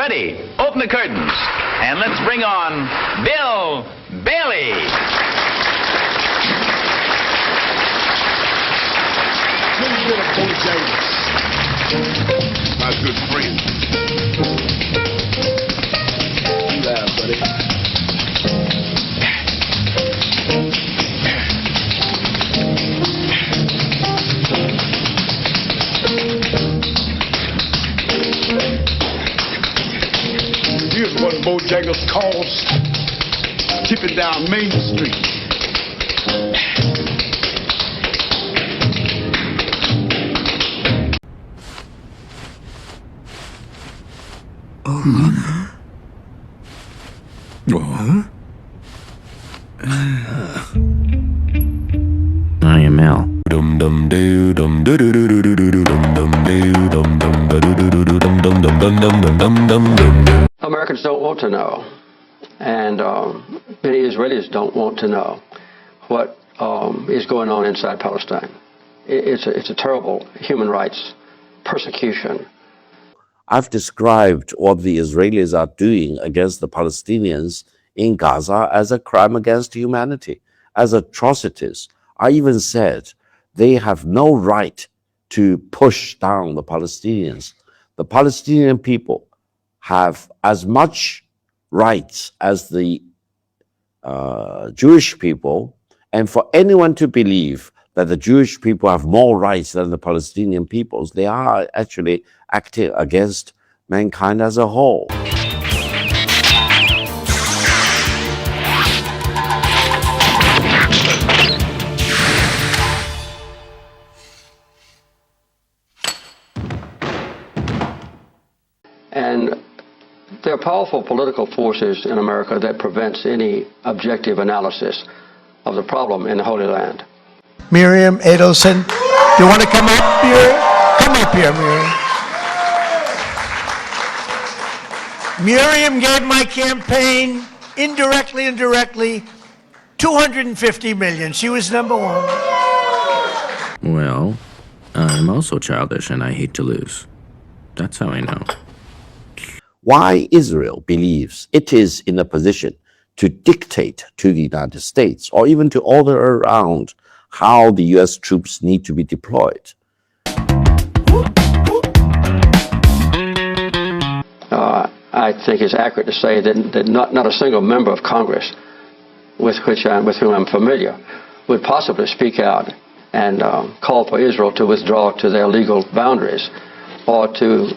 ready. Open the curtains. And let's bring on Bill Bailey. My good friend. You laugh, buddy. Here's what Bojangles calls tipping down Main Street. I am Al. Americans don't want to know, and many Israelis don't want to know what is going on inside Palestine. It's a terrible human rights persecution. I've described what the Israelis are doing against the Palestinians in Gaza as a crime against humanity, as atrocities. I even said they have no right to push down the Palestinians. The Palestinian people have as much rights as the Jewish people, and for anyone to believe that the Jewish people have more rights than the Palestinian peoples, they are actually acting against mankind as a whole. And there are powerful political forces in America that prevents any objective analysis of the problem in the Holy Land. Miriam, Adelson, you want to come up here? Come up here, Miriam. Miriam gave my campaign, indirectly and directly, $250 million. She was number one. Well, I'm also childish and I hate to lose. That's how I know. Why Israel believes it is in a position to dictate to the United States or even to order around how the U.S. troops need to be deployed. I think it's accurate to say that not a single member of Congress with whom I'm familiar would possibly speak out and call for Israel to withdraw to their legal boundaries or to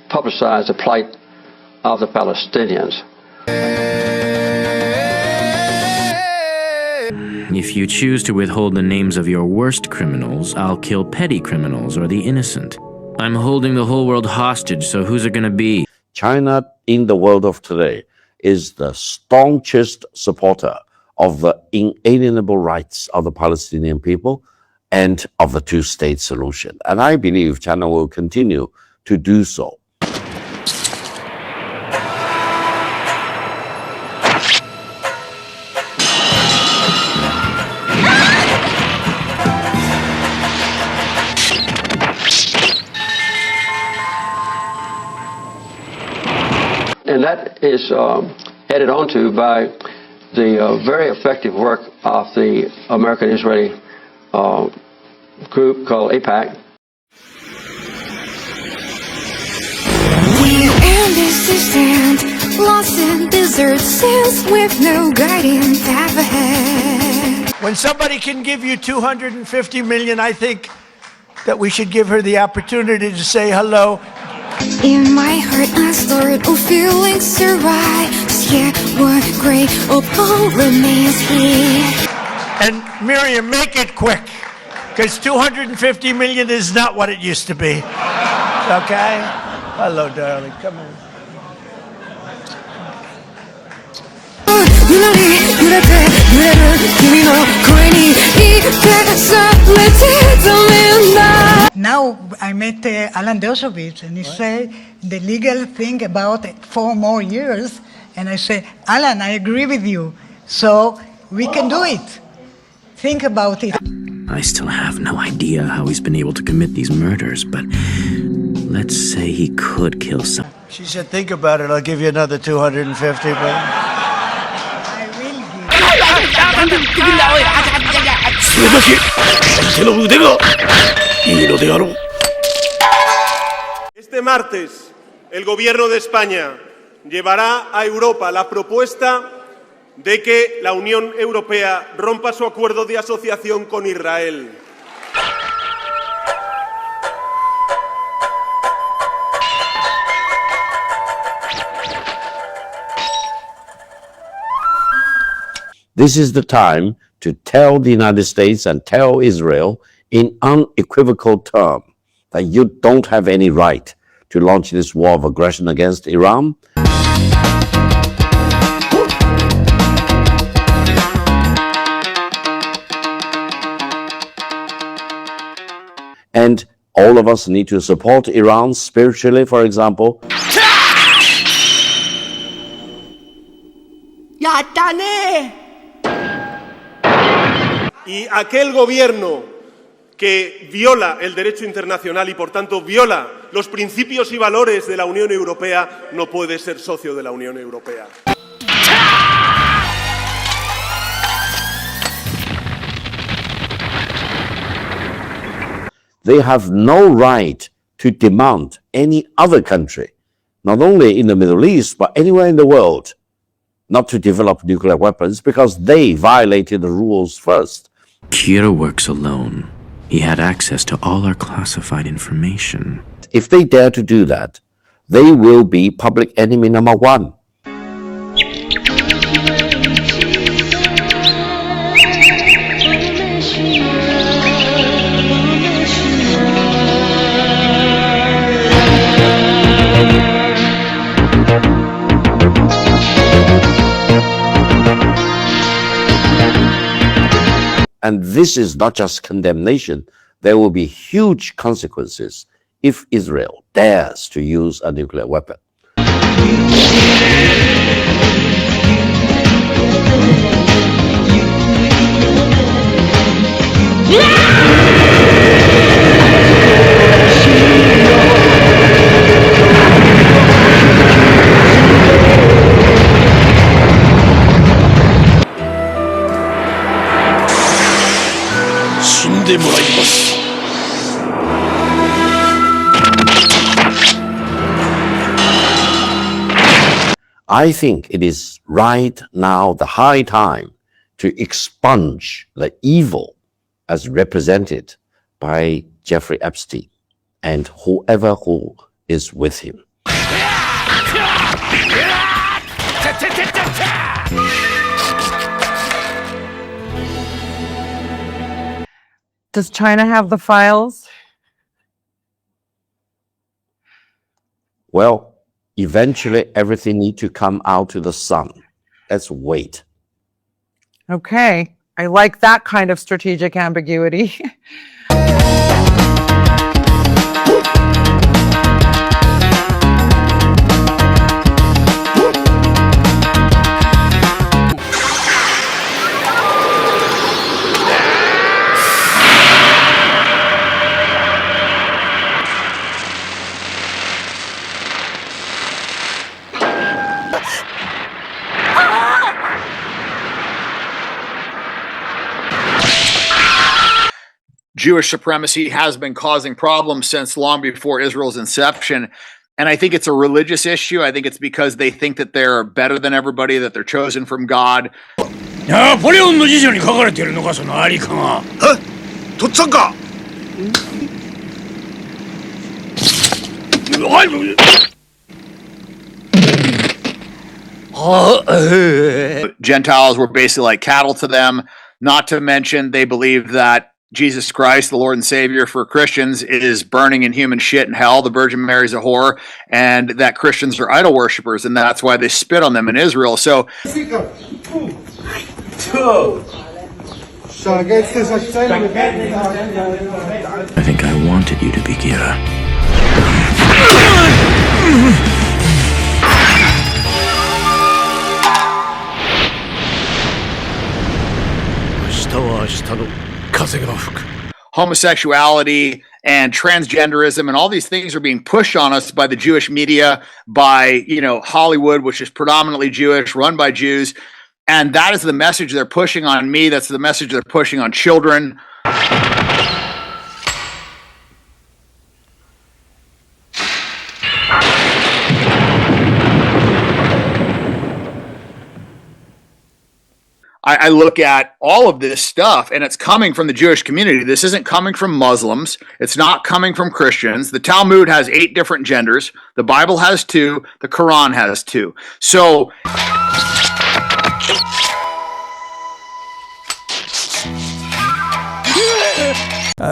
publicize the plight of the Palestinians. If you choose to withhold the names of your worst criminals, I'll kill petty criminals or the innocent. I'm holding the whole world hostage, so who's it gonna be? China in the world of today is the staunchest supporter of the inalienable rights of the Palestinian people and of the two-state solution. And I believe China will continue to do so. And that is added onto by the very effective work of the American-Israeli group called AIPAC. We're in this distant, lost in desert sands with no guiding path ahead. When somebody can give you $250 million, I think that we should give her the opportunity to say hello. In my heart I stored all feelings to rise. Yeah, what great hope remains here. And Miriam, make it quick, because $250 million is not what it used to be. Okay? Hello, darling. Come on. Now I met Alan Dershowitz, and he said the legal thing about 4 more years, and I said, Alan, I agree with you, so we can do it. Think about it. I still have no idea how he's been able to commit these murders, but let's say he could kill some. She said, think about it. I'll give you another 250, but... I will give. Este martes, el Gobierno de España llevará a Europa la propuesta de que la Unión Europea rompa su acuerdo de asociación con Israel. This is the time to tell the United States and tell Israel in unequivocal terms that you don't have any right to launch this war of aggression against Iran. And all of us need to support Iran spiritually, for example. Y aquel gobierno que viola el derecho internacional y, por tanto, viola los principios y valores de la Unión Europea no puede ser socio de la Unión Europea. They have no right to demand any other country, not only in the Middle East, but anywhere in the world, not to develop nuclear weapons because they violated the rules first. Kira works alone. He had access to all our classified information. If they dare to do that, they will be public enemy number one. And this is not just condemnation. There will be huge consequences if Israel dares to use a nuclear weapon. I think it is right now the high time to expunge the evil as represented by Jeffrey Epstein and whoever who is with him. Does China have the files? Well, eventually everything needs to come out to the sun. Let's wait. Okay, I like that kind of strategic ambiguity. Jewish supremacy has been causing problems since long before Israel's inception. And I think it's a religious issue. I think it's because they think that they're better than everybody, that they're chosen from God. Gentiles were basically like cattle to them. Not to mention, they believe that Jesus Christ, the Lord and Savior for Christians, is burning in human shit in hell. The Virgin Mary's a whore, and that Christians are idol worshippers, and that's why they spit on them in Israel. So, I think I wanted you to be Kira. homosexuality and transgenderism and all these things are being pushed on us by the Jewish media, by, Hollywood, which is predominantly Jewish, run by Jews. And that is the message they're pushing on me. That's the message they're pushing on children. I look at all of this stuff, and it's coming from the Jewish community. This isn't coming from Muslims. It's not coming from Christians. The Talmud has 8 different genders. The Bible has 2. The Quran has 2. So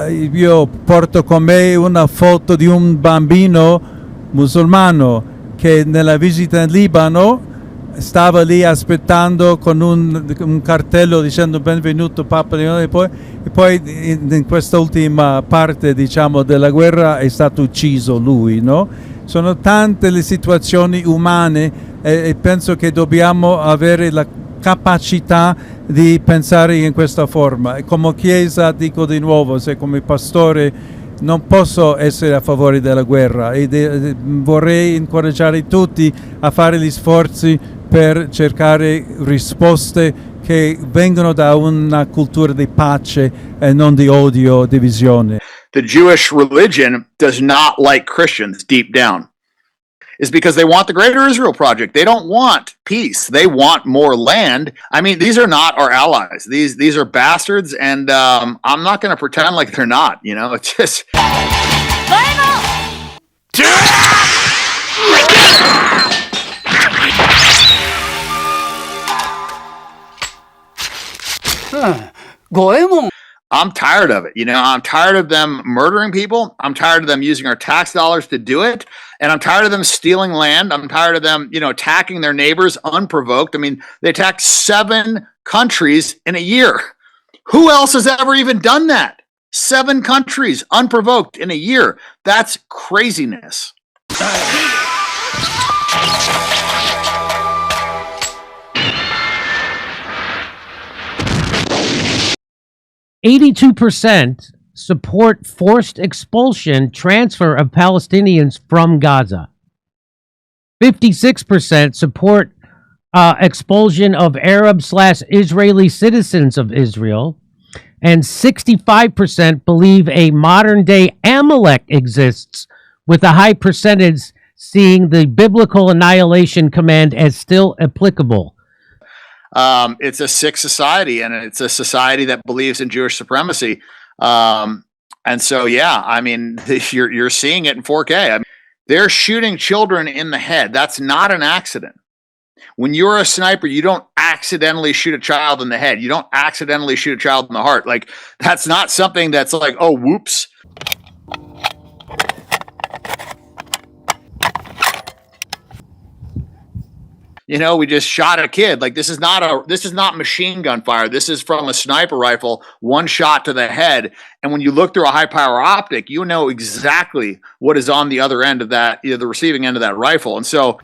io porto con me una foto di un bambino musulmano che nella visita in Libano stava lì aspettando con un cartello dicendo benvenuto Papa Leone, e poi in questa ultima parte, diciamo, della guerra è stato ucciso lui, no? Sono tante le situazioni umane e penso che dobbiamo avere la capacità di pensare in questa forma. E come Chiesa, dico di nuovo, se come pastore non posso essere a favore della guerra e vorrei incoraggiare tutti a fare gli sforzi per cercare risposte che vengono da una cultura di pace e non di odio, divisione. The Jewish religion does not like Christians deep down. Is because they want the Greater Israel Project. They don't want peace. They want more land. I mean, these are not our allies. These are bastards, and I'm not going to pretend like they're not. It's just. I'm tired of it. I'm tired of them murdering people. I'm tired of them using our tax dollars to do it. And I'm tired of them stealing land. I'm tired of them, attacking their neighbors unprovoked. I mean, they attacked 7 countries in a year. Who else has ever even done that? 7 countries unprovoked in a year. That's craziness. 82% support forced expulsion, transfer of Palestinians from Gaza. 56% support expulsion of Arab/Israeli citizens of Israel. And 65% believe a modern-day Amalek exists, with a high percentage seeing the biblical annihilation command as still applicable. It's a sick society, and it's a society that believes in Jewish supremacy. And so, yeah, I mean, you're seeing it in 4K. I mean, they're shooting children in the head. That's not an accident. When you're a sniper, you don't accidentally shoot a child in the head. You don't accidentally shoot a child in the heart. Like, that's not something that's like, oh, whoops. We just shot a kid. Like, this is not machine gun fire. This is from a sniper rifle, one shot to the head. And when you look through a high power optic, you know exactly what is on the other end of that, the receiving end of that rifle. And so,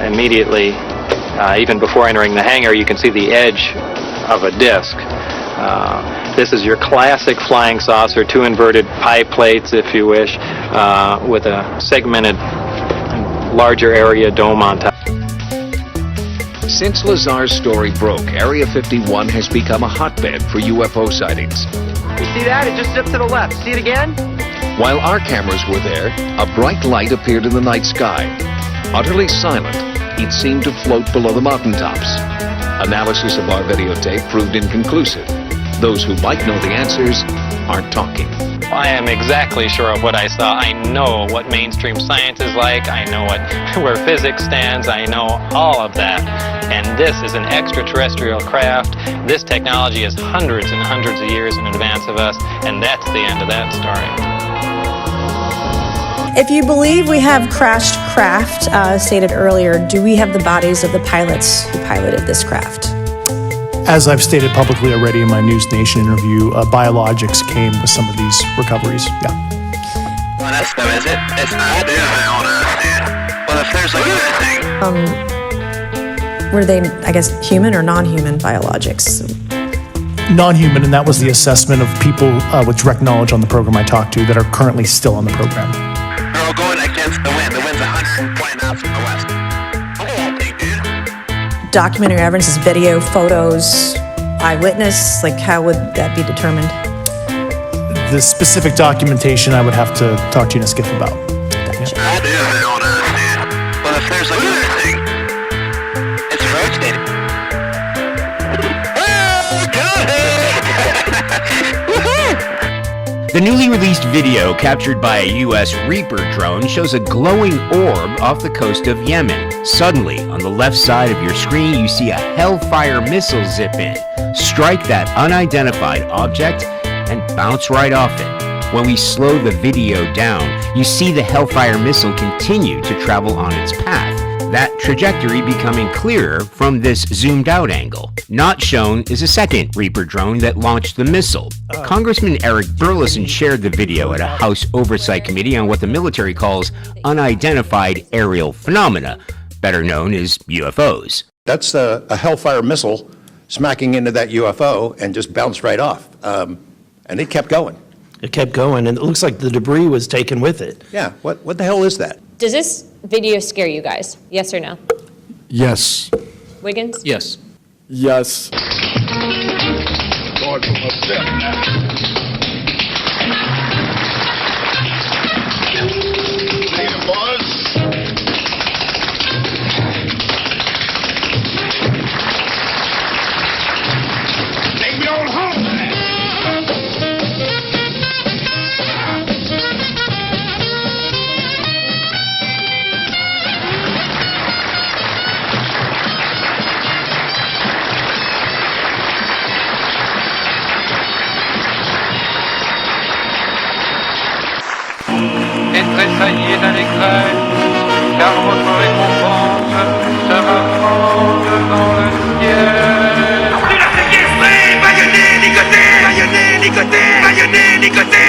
immediately, even before entering the hangar, you can see the edge of a disc. This is your classic flying saucer, 2 inverted pie plates, if you wish, with a segmented, larger area dome on top. Since Lazar's story broke, Area 51 has become a hotbed for UFO sightings. You see that? It just dipped to the left. See it again? While our cameras were there, a bright light appeared in the night sky. Utterly silent, it seemed to float below the mountaintops. Analysis of our videotape proved inconclusive. Those who might know the answers aren't talking. I am exactly sure of what I saw. I know what mainstream science is like. I know where physics stands. I know all of that. And this is an extraterrestrial craft. This technology is hundreds and hundreds of years in advance of us, and that's the end of that story. If you believe we have crashed craft, stated earlier, do we have the bodies of the pilots who piloted this craft? As I've stated publicly already in my News Nation interview, biologics came with some of these recoveries. Yeah. Well, that's them, is it? It's not. I don't understand. Well, if there's like anything. Were they, I guess, human or non-human biologics? Non-human, and that was the assessment of people with direct knowledge on the program I talked to that are currently still on the program. They're all going against the wind. The wind's 120 knots from the west. Documentary evidence is video, photos, eyewitness. Like, how would that be determined? The specific documentation I would have to talk to you in a skiff about. Gotcha. I don't understand. Well, if there's like anything, it's rotating. The newly released video captured by a U.S. Reaper drone shows a glowing orb off the coast of Yemen. Suddenly, on the left side of your screen, you see a Hellfire missile zip in, strike that unidentified object, and bounce right off it. When we slow the video down, you see the Hellfire missile continue to travel on its path, that trajectory becoming clearer from this zoomed-out angle. Not shown is a second Reaper drone that launched the missile. Congressman Eric Burlison shared the video at a House Oversight Committee on what the military calls unidentified aerial phenomena, better known as UFOs. That's a Hellfire missile smacking into that UFO and just bounced right off. And it kept going. It kept going, and it looks like the debris was taken with it. Yeah, what the hell is that? Does this video scare you guys? Yes or no? Yes. Wiggins? Yes. Yes. Going for myself now. Later, boys. Take me on home. Et tressaillez d'allégresse, car votre récompense sera grande dans le ciel. Baïonné, ligoté, baïonné, ligoté, baïonné, ligoté.